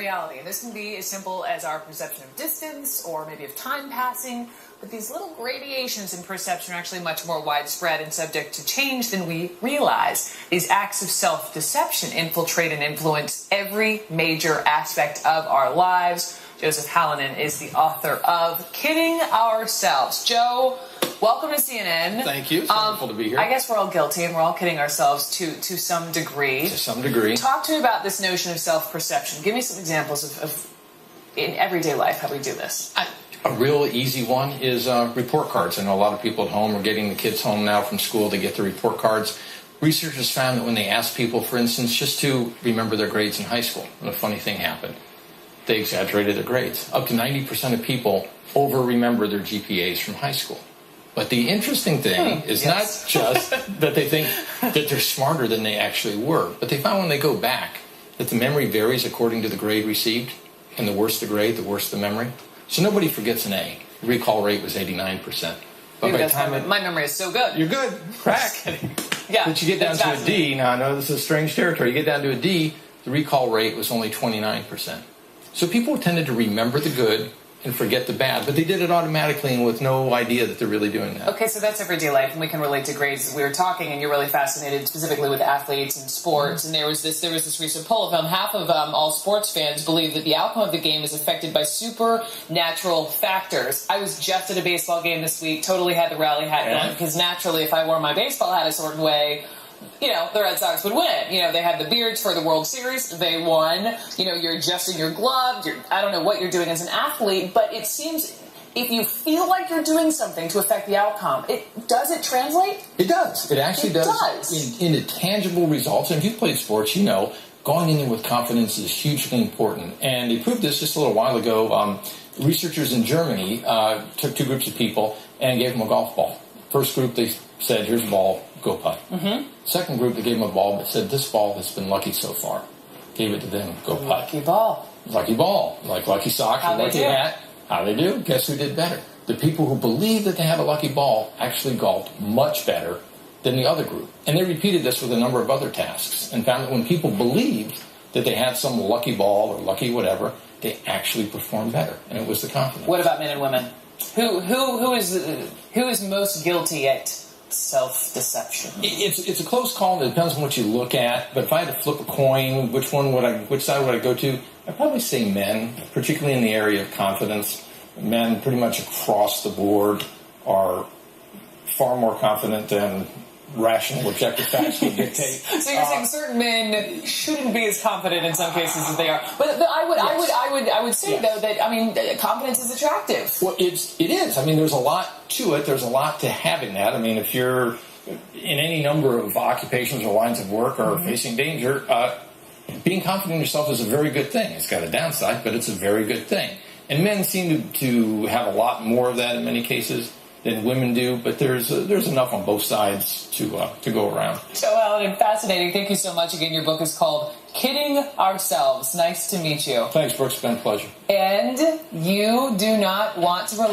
reality. This can be as simple as our perception of distance or maybe of time passing, but these little gradations in perception are actually much more widespread and subject to change than we realize. These acts of self-deception infiltrate and influence every major aspect of our lives. Joseph Hallinan is the author of Kidding Ourselves. Joe, welcome to CNN. Thank you. It's wonderful to be here. I guess we're all guilty and we're all kidding ourselves to some degree. To some degree. Talk to me about this notion of self-perception. Give me some examples of in everyday life how we do this. A real easy one is report cards. I know a lot of people at home are getting the kids home now from school to get the report cards. Researchers found that when they asked people, for instance, just to remember their grades in high school, and a funny thing happened. They exaggerated their grades. Up to 90% of people over-remember their GPAs from high school. But the interesting thing is not just that they think that they're smarter than they actually were, but they found when they go back that the memory varies according to the grade received, and the worse the grade, the worse the memory. So nobody forgets an A. The recall rate was 89%. But by the time my memory is so good. You're good. Crack. Yeah. But you get down to a D. Now, I know this is strange territory. You get down to a D, the recall rate was only 29%. So people tended to remember the good and forget the bad, but they did it automatically and with no idea that they're really doing that. Okay, so that's everyday life, and we can relate to grades. We were talking, and you're really fascinated specifically with athletes and sports, and there was this recent poll of half of all sports fans believe that the outcome of the game is affected by supernatural factors. I was just at a baseball game this week, totally had the rally hat on, because naturally if I wore my baseball hat a certain way, the Red Sox would win. They had the beards for the World Series. They won. You're adjusting your glove. I don't know what you're doing as an athlete, but it seems if you feel like you're doing something to affect the outcome, does it translate? It does. It actually does. Into tangible results. And if you've played sports, going in there with confidence is hugely important. And they proved this just a little while ago. Researchers in Germany took two groups of people and gave them a golf ball. First group, they said, here's a ball, go putt. Mm-hmm. Second group, they gave them a ball, but said, this ball has been lucky so far. Gave it to them, go putt. Lucky ball. Lucky ball. Like lucky socks or lucky hat. How they do? Guess who did better? The people who believed that they had a lucky ball actually golfed much better than the other group. And they repeated this with a number of other tasks and found that when people believed that they had some lucky ball or lucky whatever, they actually performed better. And it was the confidence. What about men and women? Who is most guilty at self-deception? It's a close call. It depends on what you look at. But if I had to flip a coin, which side would I go to? I'd probably say men, particularly in the area of confidence. Men, pretty much across the board, are far more confident than rational, objective facts would dictate. So you're saying certain men shouldn't be as confident in some cases as they are. But I would say though that confidence is attractive. Well, it is. There's a lot to it. There's a lot to having that. If you're in any number of occupations or lines of work or facing danger, being confident in yourself is a very good thing. It's got a downside, but it's a very good thing. And men seem to have a lot more of that in many cases than women do, but there's enough on both sides to go around. So, Alan, fascinating. Thank you so much. Again, your book is called Kidding Ourselves. Nice to meet you. Thanks, Brooks. It's been a pleasure. And you do not want to rely